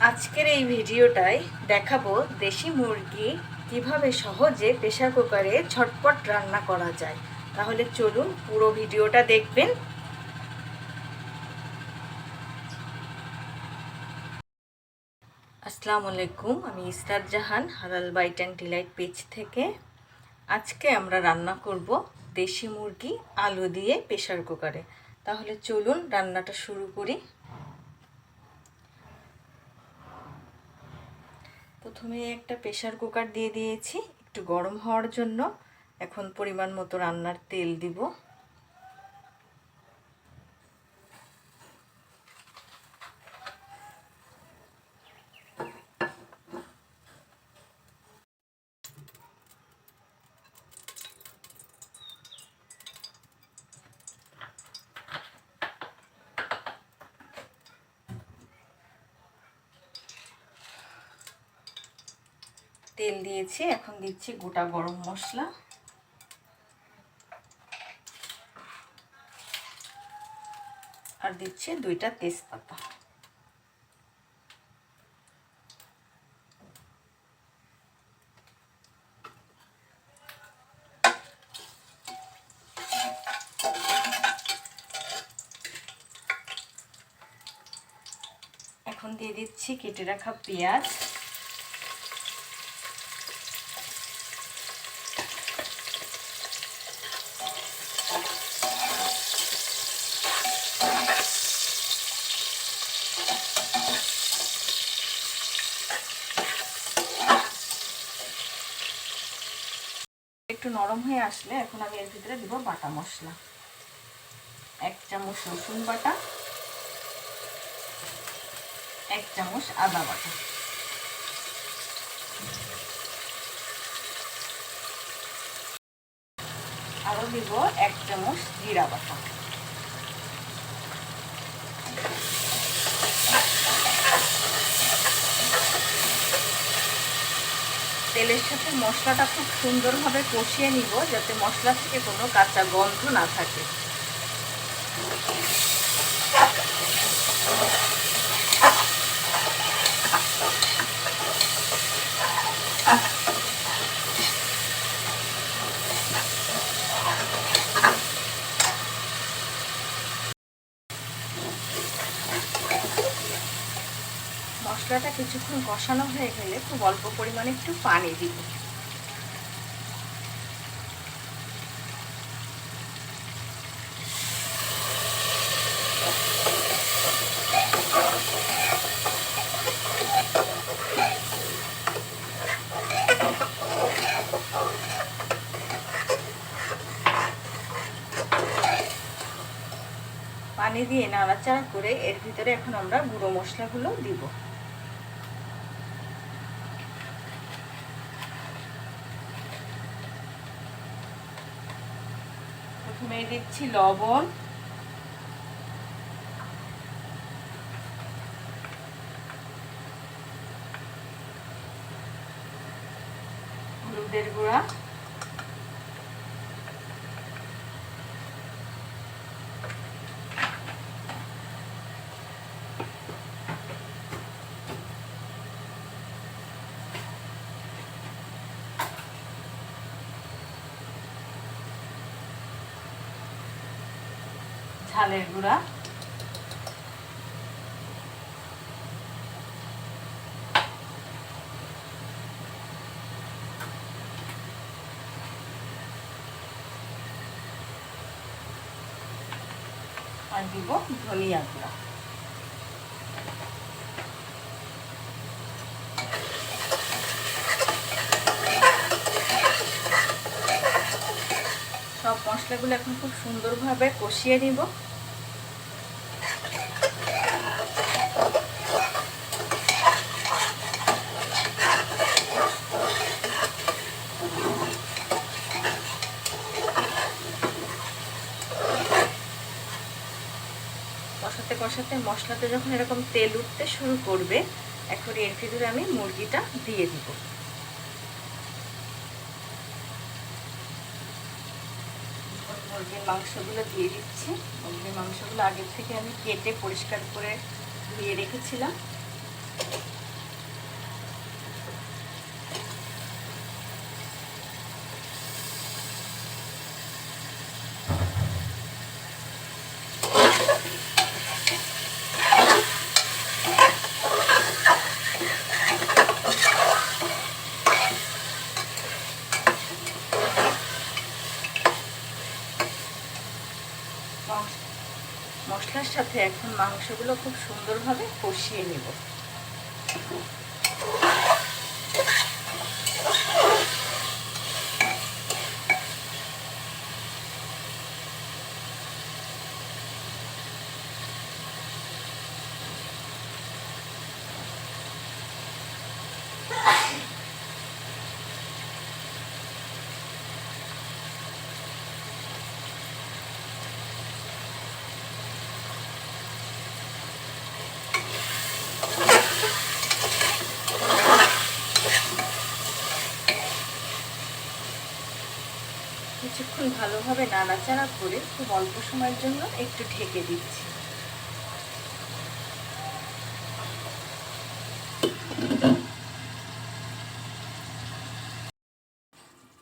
আজকের এই ভিডিওটায় দেখাবো দেশি মুরগি কিভাবে সহজে প্রেসার কুকারে ঝটপট রান্না করা যায়। তাহলে চলুন পুরো ভিডিওটা দেখবেন। আসসালামু আলাইকুম, আমি ইসরাত জাহান, হালাল বাইট অ্যান্ড ডিলাইট পেজ থেকে। আজকে আমরা রান্না করব দেশি মুরগি আলু দিয়ে প্রেসার কুকারে। তাহলে চলুন রান্নাটা শুরু করি। প্রথমে একটা প্রেসার কুকার দিয়ে দিয়েছি একটু গরম হওয়ার জন্য। এখন পরিমাণ মতো রান্নার তেল দিব। তেল দিয়েছি, এখন দিচ্ছি গোটা গরম মশলা, আর দিচ্ছি 2টা তেজপাতা। এখন দিয়ে দিচ্ছি কেটে রাখা পেঁয়াজ, একটু নরম হয়ে আসলে এখন আমি এর ভিতরে দিব বাটা মশলা। 1 চামচ রসুন বাটা, 1 চামচ আদা বাটা, আরও দিব 1 চামচ জিরা বাটা। তেলের সাথে মশলাটা খুব সুন্দরভাবে কষিয়ে নিব, যাতে মশলা থেকে কোনো কাঁচা গন্ধ না থাকে। মশলাটা কিছুক্ষণ কষানো হয়ে গেলে খুব অল্প পরিমাণে একটু পানি দিব। পানি দিয়ে নাড়াচাড়া করে এর ভিতরে এখন আমরা গুঁড়ো মশলাগুলো দিব। প্রথমে দিচ্ছি লবণ, হলুদের গুঁড়া, ঝালের গুঁড়া, আর দিব ধনিয়া গুঁড়া। সব মশলাগুলো এখন খুব সুন্দরভাবে কষিয়ে নিব। কষাতে কষাতে মশলাতে যখন এরকম তেল উঠতে শুরু করবে, এখন এর ভিতরে আমি মুরগিটা দিয়ে দিব। মুরগির মাংসগুলো দিয়ে দিচ্ছি। মুরগির মাংসগুলো আগের থেকে আমি কেটে পরিষ্কার করে ধুয়ে রেখেছিলাম। মশলার সাথে এখন মাংসগুলো খুব সুন্দরভাবে কষিয়ে নেব। কিছুক্ষণ ভালোভাবে নাড়াচাড়া করে খুব অল্প সময়ের জন্য একটু ঢেকে দিচ্ছি।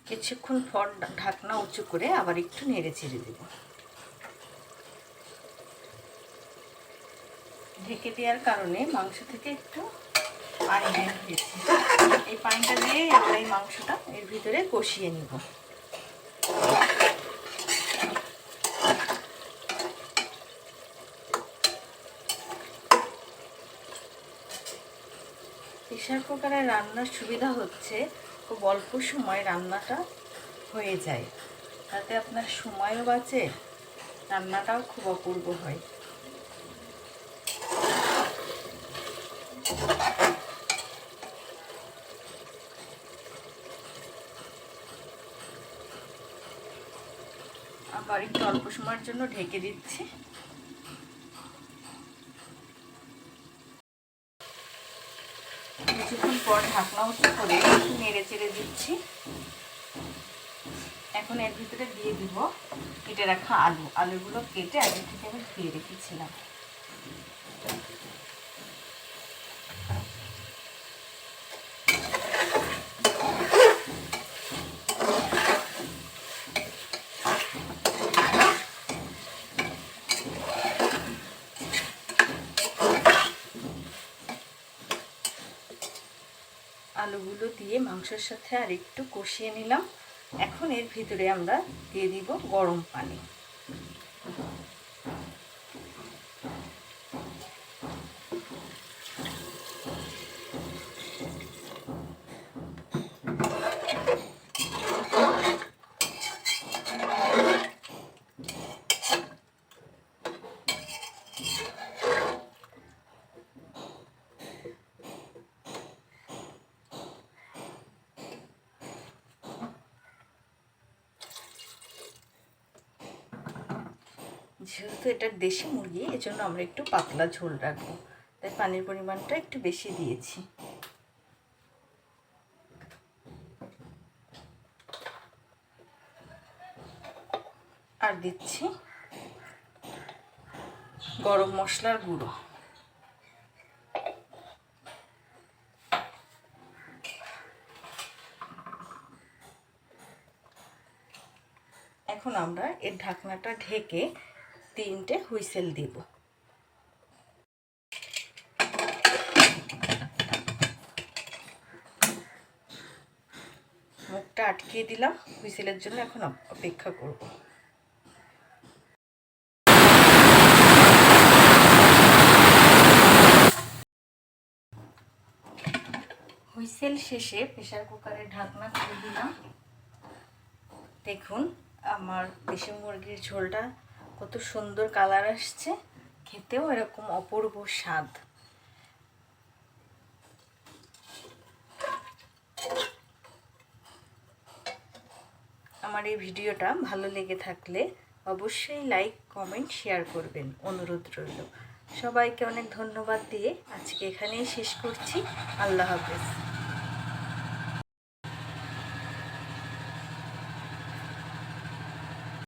কিছুক্ষণ পর ঢাকনা উঁচু করে আবার একটু নেড়ে চেড়ে দেব। ঢেকে দেওয়ার কারণে মাংস থেকে একটু পানি বের হয়েছে। এই পানিটা দিয়ে আমরা এই মাংসটা এর ভিতরে কষিয়ে নিব। প্রেসার কুকারে রান্নার সুবিধা হচ্ছে খুব অল্প সময় রান্নাটা হয়ে যায়, তাতে আপনার সময়ও বাঁচে, রান্নাটাও খুব অপূর্ব হয়। আবার একটু অল্প সময়ের জন্য ঢেকে দিচ্ছি। কিছুক্ষণ পর ঢাকনা উঁচু করে একটু নেড়ে চেড়ে দিচ্ছি। এখন এর ভিতরে দিয়ে দিব কেটে রাখা আলুগুলো কেটে আগে থেকে আমি ধুয়ে রেখেছিলাম। আলুগুলো দিয়ে মাংসের সাথে আর একটু কষিয়ে নিলাম। এখন এর ভিতরে আমরা দিয়ে দিব গরম পানি। যেহেতু এটা দেশি মুরগি, এজন্য আমরা একটু পাতলা ঝোল রাখবো, তাই পানির পরিমাণটা একটু বেশি দিয়েছি। আর দিচ্ছি গরম মশলার গুঁড়ো। এখন আমরা এর ঢাকনাটা ঢেকে 3টে হুইসেল দিব। মুখটা আটকিয়ে দিলাম হুইসেলের জন্য। এখন অপেক্ষা করব। হুইসেল শেষে প্রেসার কুকারের ঢাকনা খুলে দিলাম। দেখুন আমার দেশি মুরগির ঝোলটা কত সুন্দর কালার আসছে, খেতেও এরকম অপূর্ব স্বাদ। আমার এই ভিডিওটা ভালো লেগে থাকলে অবশ্যই লাইক, কমেন্ট, শেয়ার করবেন, অনুরোধ রইল। সবাইকে অনেক ধন্যবাদ দিয়ে আজকে এখানেই শেষ করছি। আল্লাহ হাফেজ।